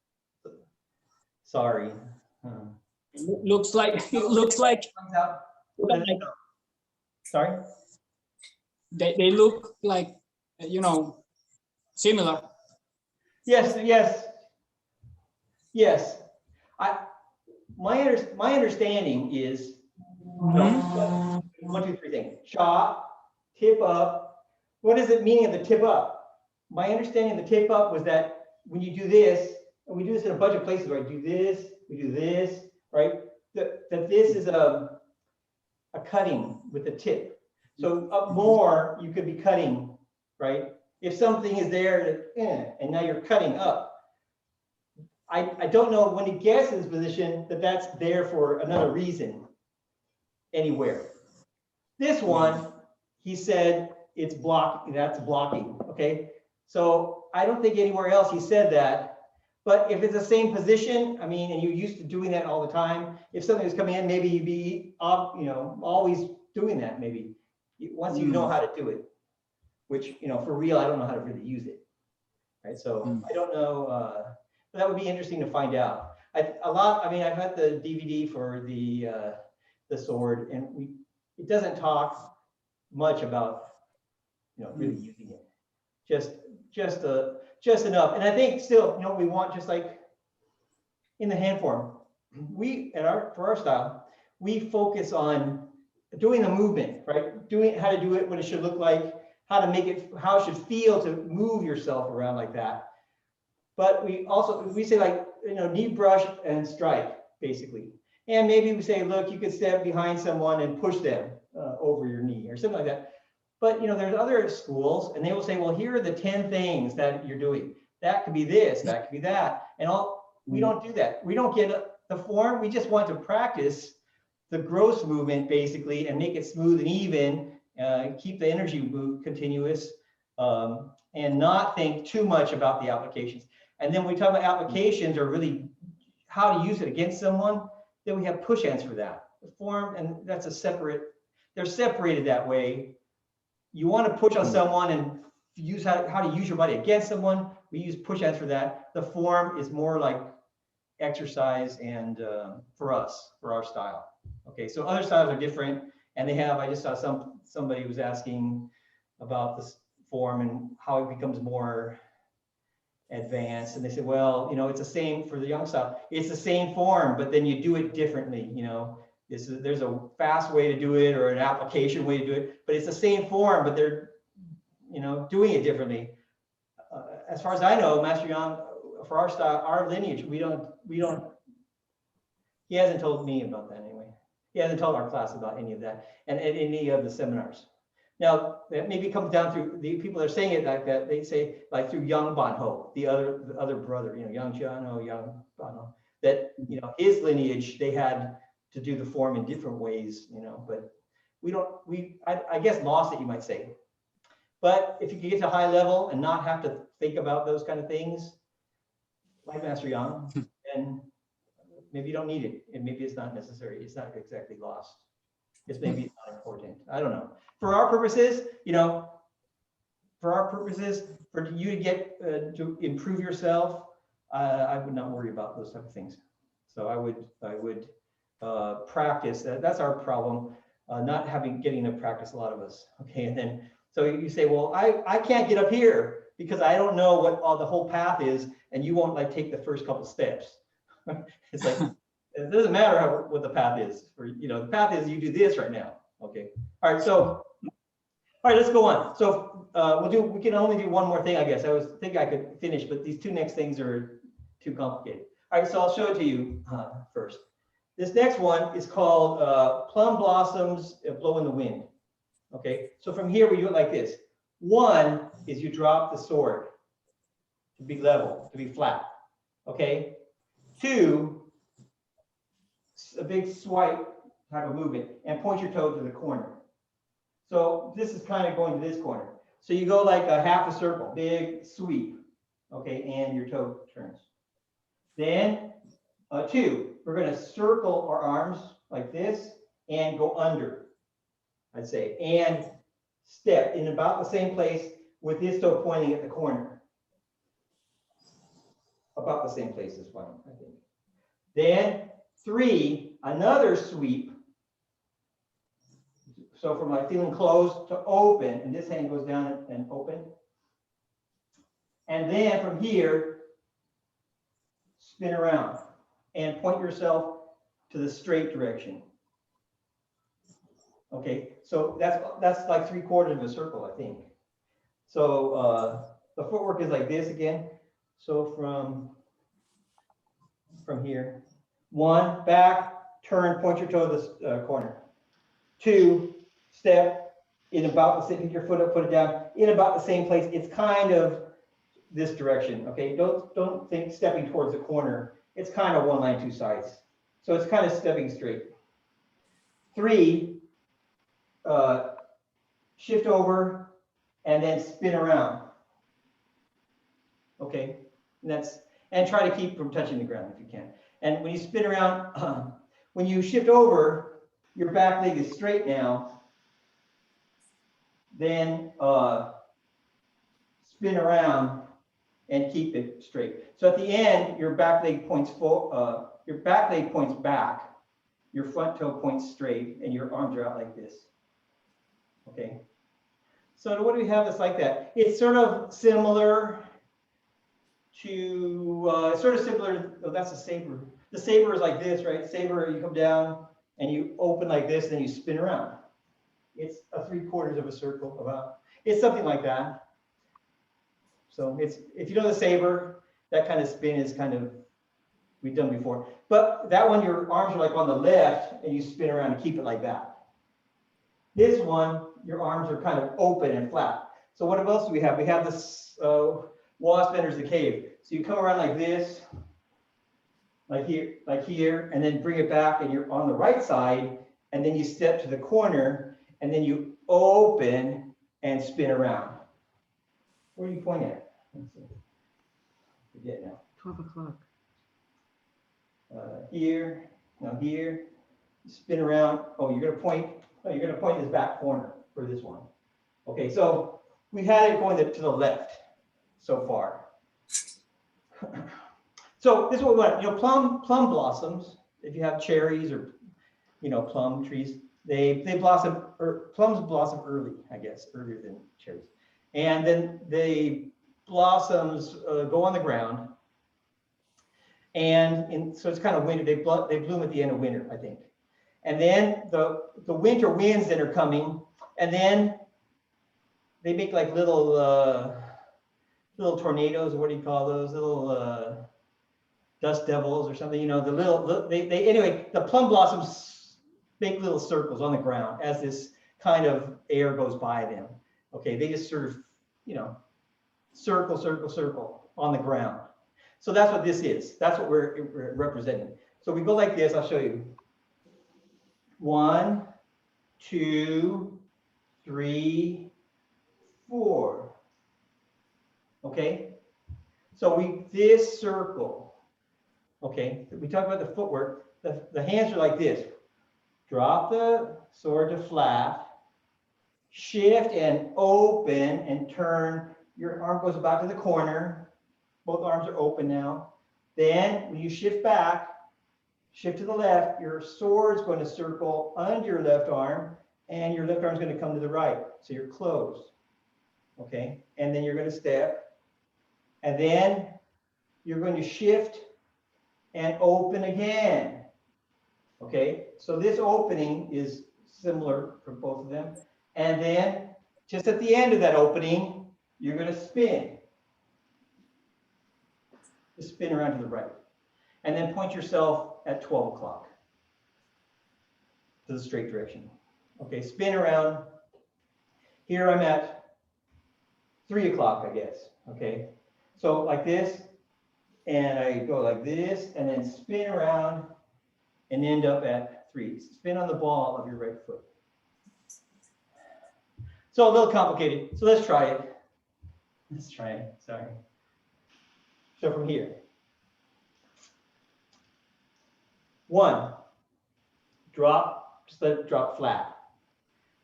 sorry. It looks like Sorry? they look like, similar. Yes. My understanding is 1, 2, 3 things. Chop, tip up. What does it mean of the tip up? My understanding of the tip up was that when you do this, and we do this in a bunch of places, right? We do this, right? That this is a cutting with the tip. So up more, you could be cutting, right? If something is there, and now you're cutting up. I don't know when it gets in this position that's there for another reason anywhere. This one, he said it's blocking, that's blocking, okay? So I don't think anywhere else he said that, but if it's the same position, I mean, and you're used to doing that all the time, if something was coming in, maybe you'd be, always doing that maybe, once you know how to do it, which, for real, I don't know how to really use it, right? So I don't know, but that would be interesting to find out. I've had the DVD for the sword, and it doesn't talk much about, really using it. Just enough. And I think still, we want just like in the hand form, for our style, we focus on doing the movement, right? Doing how to do it, what it should look like, how to make it, how it should feel to move yourself around like that. But we say like, knee brush and strike, basically. And maybe we say, look, you could step behind someone and push them over your knee or something like that. But, there's other schools and they will say, well, here are the 10 things that you're doing. That could be this, that could be that. And we don't do that. We don't get the form. We just want to practice the gross movement basically and make it smooth and even, keep the energy continuous, and not think too much about the applications. And then when we talk about applications or really how to use it against someone, then we have push ends for that. The form, and that's a separate, they're separated that way. You want to push on someone and use how to use your body against someone. We use push hands for that. The form is more like exercise and for us, for our style. Okay, so other styles are different, and they have. I just saw somebody was asking about this form and how it becomes more advanced, and they said, well, you know, it's the same for the young style. It's the same form, but then you do it differently. You know, there's a fast way to do it or an application way to do it, but it's the same form, but they're, you know, doing it differently. As far as I know, Master Yang, for our style, our lineage, we don't. He hasn't told me about that anyway. He hasn't told our class about any of that, and at any of the seminars. Now, that maybe comes down through the people that are saying it like that. They say like through Young Banho, the other brother, you know, Young Jianho, Young Banho, that, you know, his lineage, they had to do the form in different ways, you know, but I guess lost it, you might say. But if you can get to high level and not have to think about those kind of things, like Master Yang, then maybe you don't need it, and maybe it's not necessary. It's not exactly lost. It's maybe it's not important. I don't know. For our purposes, you know, for you to get to improve yourself, I would not worry about those type of things. So I would practice. That's our problem, not getting to practice, a lot of us. Okay, and then so you say, well, I can't get up here because I don't know what the whole path is, and you won't like take the first couple steps. It's like it doesn't matter what the path is. For, you know, the path is you do this right now. Okay. All right. So, all right, let's go on. So we can only do one more thing, I guess. I was thinking I could finish, but these two next things are too complicated. All right, so I'll show it to you first. This next one is called Plum Blossoms Blow in the Wind. Okay, so from here we do it like this. One is you drop the sword to be level, to be flat. Okay. Two, a big swipe type of movement, and point your toe to the corner. So this is kind of going to this corner. So you go like a half a circle, big sweep. Okay, and your toe turns. Then two, we're going to circle our arms like this and go under, I'd say, and step in about the same place with this toe pointing at the corner. About the same place as one, I think. Then three, another sweep. So from like feeling closed to open, and this hand goes down and open. And then from here, spin around and point yourself to the straight direction. Okay, so that's like 3/4 of a circle, I think. So the footwork is like this again. So from here, one, back, turn, point your toe to the corner. Two, step in about the same, pick your foot up, put it down, in about the same place. It's kind of this direction, okay? Don't think stepping towards the corner. It's kind of one line, two sides. So it's kind of stepping straight. Three, shift over and then spin around. Okay, and try to keep from touching the ground if you can. And when you spin around, when you shift over, your back leg is straight now. Then spin around and keep it straight. So at the end, your back leg points back, your front toe points straight, and your arms are out like this. Okay. So what do we have that's like that? It's sort of similar to, oh, that's a saber. The saber is like this, right? Saber, you come down and you open like this, then you spin around. It's a 3/4 of a circle about. It's something like that. So it's, if you know the saber, that kind of spin is kind of, we've done before. But that one, your arms are like on the left and you spin around and keep it like that. This one, your arms are kind of open and flat. So what else do we have? We have this wasp enters the cave. So you come around like this, like here, and then bring it back and you're on the right side, and then you step to the corner, and then you open and spin around. Where are you pointing at? Let's see. Forget now. 12 o'clock. Here, now here, spin around. Oh, you're going to point Oh, you're gonna point this back corner for this one. Okay, so we had it going to the left so far. So this is what we want, plum blossoms, if you have cherries or, plum trees, they blossom, or plums blossom early, I guess, earlier than cherries. And then the blossoms go on the ground. And so it's kind of winter, they bloom at the end of winter, I think. And then the winter winds that are coming, and then they make like little tornadoes, or what do you call those? Little dust devils or something, anyway, the plum blossoms make little circles on the ground as this kind of air goes by them. Okay, they just sort of, circle, circle, circle on the ground. So that's what this is. That's what we're representing. So we go like this. I'll show you. 1, 2, 3, 4. Okay. So this circle. Okay, we talked about the footwork. The hands are like this. Drop the sword to flat, shift and open and turn. Your arm goes back to the corner. Both arms are open now. Then when you shift back, shift to the left, your sword's going to circle under your left arm, and your left arm's going to come to the right. So you're closed. Okay, and then you're going to step, and then you're going to shift and open again. Okay, so this opening is similar for both of them. And then just at the end of that opening, you're going to spin. Just spin around to the right. And then point yourself at 12 o'clock to the straight direction. Okay, spin around. Here I'm at 3 o'clock, I guess. Okay, so like this. And I go like this, and then spin around and end up at 3. Spin on the ball of your right foot. So a little complicated. So let's try it. Sorry. So from here. 1, drop, just let it drop flat.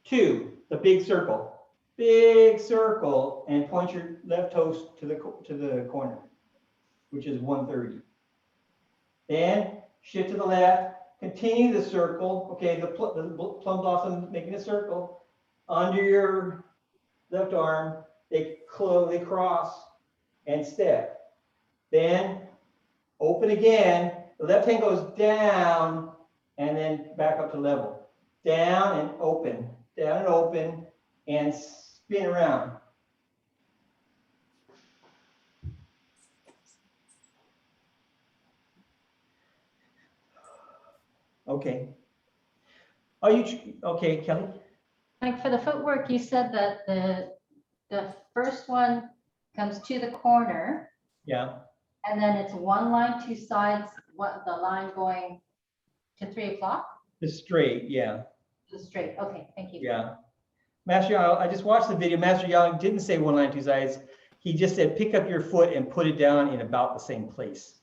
2, the big circle, and point your left toe to the corner, which is 130. Then shift to the left, continue the circle. Okay, the plum blossom making a circle under your left arm. They cross and step. Then open again. The left hand goes down and then back up to level. Down and open, and spin around. Okay. Are you okay, Kelly? Like for the footwork, you said that the first one comes to the corner, Yeah. and then it's one line, 2 sides, the line going to 3 o'clock? The straight, yeah. The straight, okay, thank you. Yeah. Master Yang, I just watched the video. Master Yang didn't say 1 line, 2 sides. He just said pick up your foot and put it down in about the same place.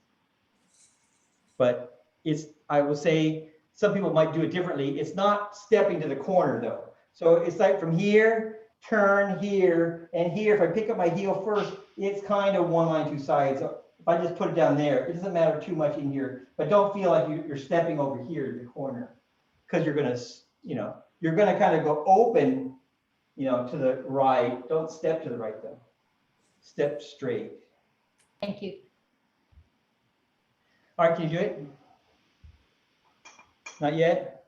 But I will say, some people might do it differently. It's not stepping to the corner though. So it's like from here, turn here, and here. If I pick up my heel first, it's kind of 1 line, 2 sides. If I just put it down there, it doesn't matter too much in here. But don't feel like you're stepping over here to the corner, because you're gonna, kind of go open, to the right. Don't step to the right though. Step straight. Thank you. All right, can you do it? Not yet?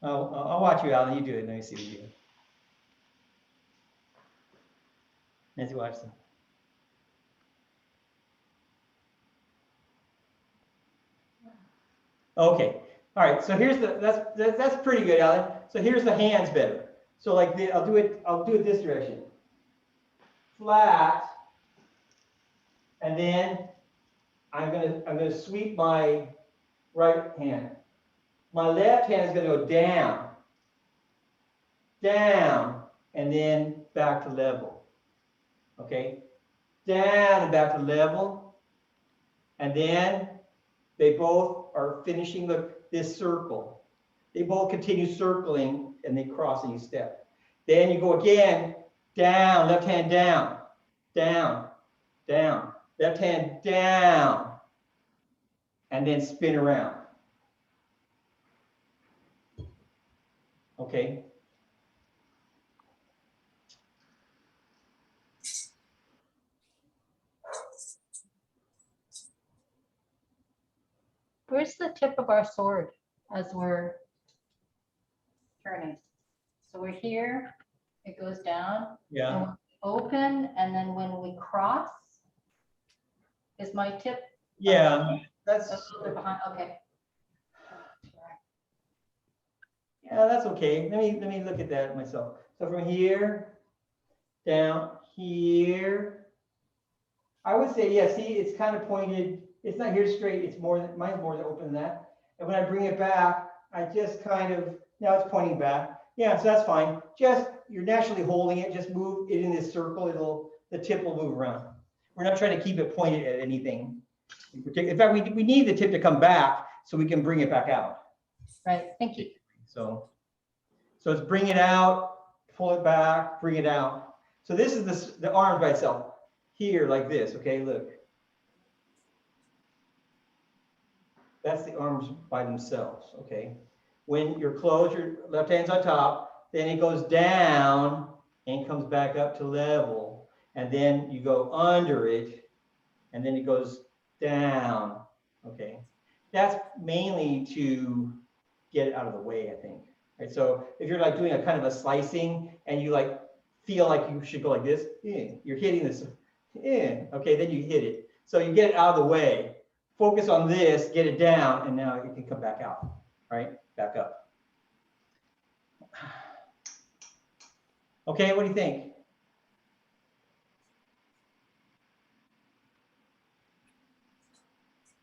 I'll watch you, Alan. You do it. Let me see what you do. Nancy, watch them. Okay. All right. So here's that's pretty good, Alan. So here's the hands better. So like I'll do it this direction. Flat. And then I'm gonna sweep my right hand. My left hand is going to go down, and then back to level. Okay, down and back to level, and then they both are finishing this circle. They both continue circling and they cross and you step. Then you go again, down, left hand down, down, down, left hand down, and then spin around. Okay. Where's the tip of our sword as we're turning? So we're here, it goes down, Yeah. and when we open, and then when we cross, is my tip Yeah. That's behind? Okay. yeah, that's okay. Let me look at that myself. So from here down here, I would say, yeah, see, it's kind of pointed. It's not here straight. It's more, mine's more open than that. And when I bring it back, I just kind of, now it's pointing back. Yeah, so that's fine. Just, you're naturally holding it. Just move it in this circle. The tip will move around. We're not trying to keep it pointed at anything in particular. In fact, we need the tip to come back so we can bring it back out. Right, thank you. So it's bring it out, pull it back, bring it out. So this is the arm by itself. Here, like this, okay, look. That's the arms by themselves, okay? When you're closed, your left hand's on top, then it goes down and comes back up to level. And then you go under it, and then it goes down, okay? That's mainly to get it out of the way, I think. Right? So if you're like doing a kind of a slicing and you like feel like you should go like this, you're hitting this, okay, then you hit it. So you get it out of the way, focus on this, get it down, and now it can come back out, right? Back up. Okay, what do you think?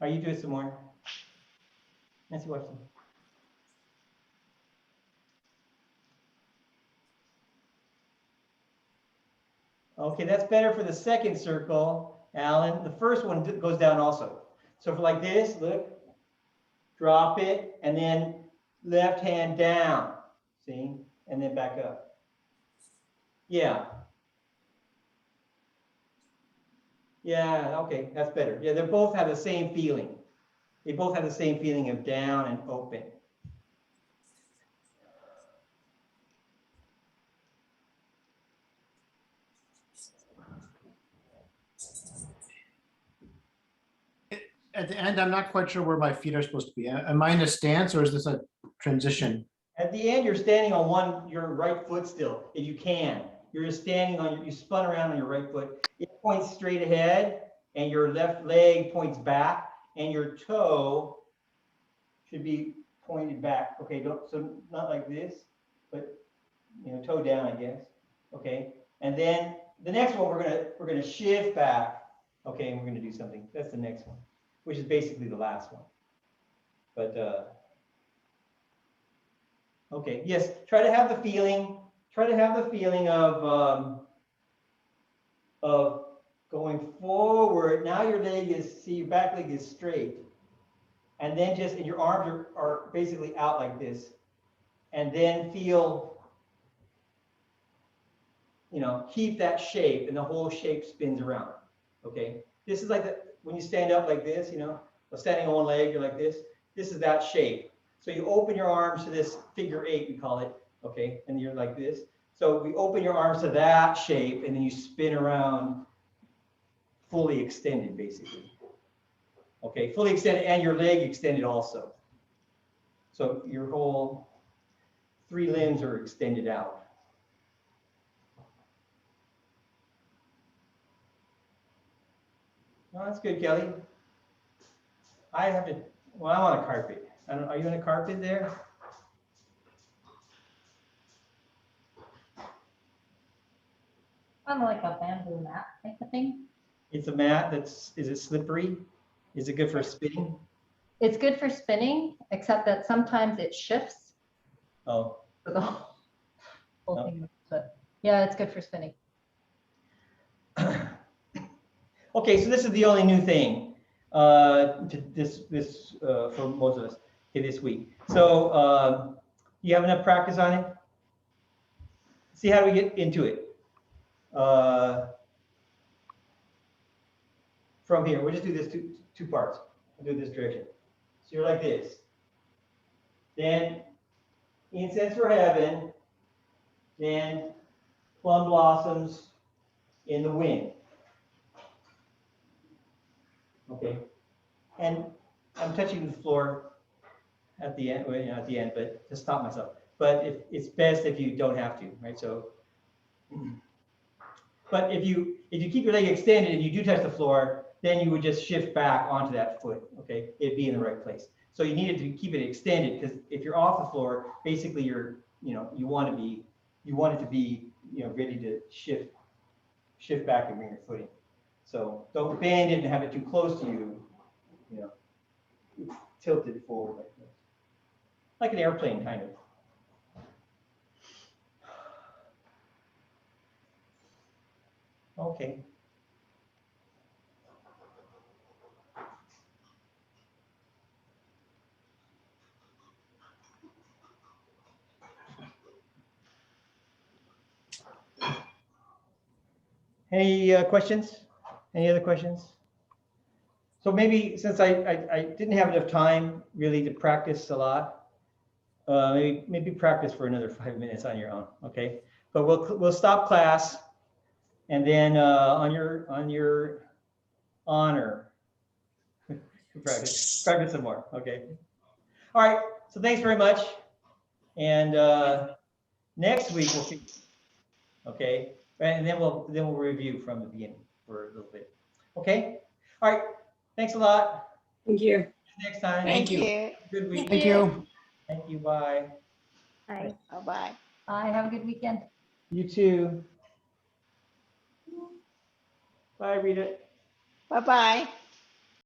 Are you doing some more? Nancy, watch them. Okay, that's better for the second circle, Alan. The first one goes down also. So for like this, look, drop it, and then left hand down, see, and then back up. Yeah. Yeah, okay, that's better. Yeah, they both have the same feeling. They both have the same feeling of down and open. At the end, I'm not quite sure where my feet are supposed to be. Am I in a stance or is this a transition? At the end, you're standing on your right foot still, if you can. You're just standing on you spun around on your right foot. It points straight ahead, and your left leg points back, and your toe should be pointed back. Okay, so not like this, but toe down, I guess. Okay, and then the next one we're gonna shift back. Okay, and we're gonna do something. That's the next one, which is basically the last one. But okay, yes, try to have the feeling. Try to have the feeling of going forward. Now your leg is, see, your back leg is straight. And then and your arms are basically out like this. And then feel, keep that shape, and the whole shape spins around. Okay, this is like when you stand up like this, standing on one leg, you're like this. This is that shape. So you open your arms to this figure 8, we call it, okay? And you're like this. So we open your arms to that shape, and then you spin around fully extended, basically. Okay, fully extended, and your leg extended also. So your whole 3 limbs are extended out. No, that's good, Kelly. I want a carpet. I don't, are you on a carpet there? Kind of like a bamboo mat type of thing. It's a mat is it slippery? Is it good for spinning? It's good for spinning, except that sometimes it shifts. Oh. For the whole thing, but yeah, it's good for spinning. Okay, so this is the only new thing for most of us. okay, this week. So you have enough practice on it? See how do we get into it? From here, we'll just do this two parts. We'll do this direction. So you're like this. Then incense for heaven. Then plum blossoms in the wind. Okay. And I'm touching the floor at the end, well, you know, at the end, but to stop myself. But it's best if you don't have to, right? So, but if you keep your leg extended and you do touch the floor, then you would just shift back onto that foot. Okay, it'd be in the right place. So you needed to keep it extended because if you're off the floor, basically you want it to be ready to shift back and bring your foot in. So don't bend it and have it too close to you. It's tilted forward like this, like an airplane kind of. Okay. Any questions? Any other questions? So maybe since I didn't have enough time really to practice a lot, maybe practice for another 5 minutes on your own, okay? But we'll stop class, and then on your honor, practice some more, okay? All right. So thanks very much, and next week we'll see. Okay, and then we'll review from the beginning for a little bit. Okay. All right. Thanks a lot. Thank you. Next time. Thank you. Good week. Thank you. Thank you. Bye. Bye-bye. Bye, have a good weekend. You too. Bye, Rita. Bye-bye.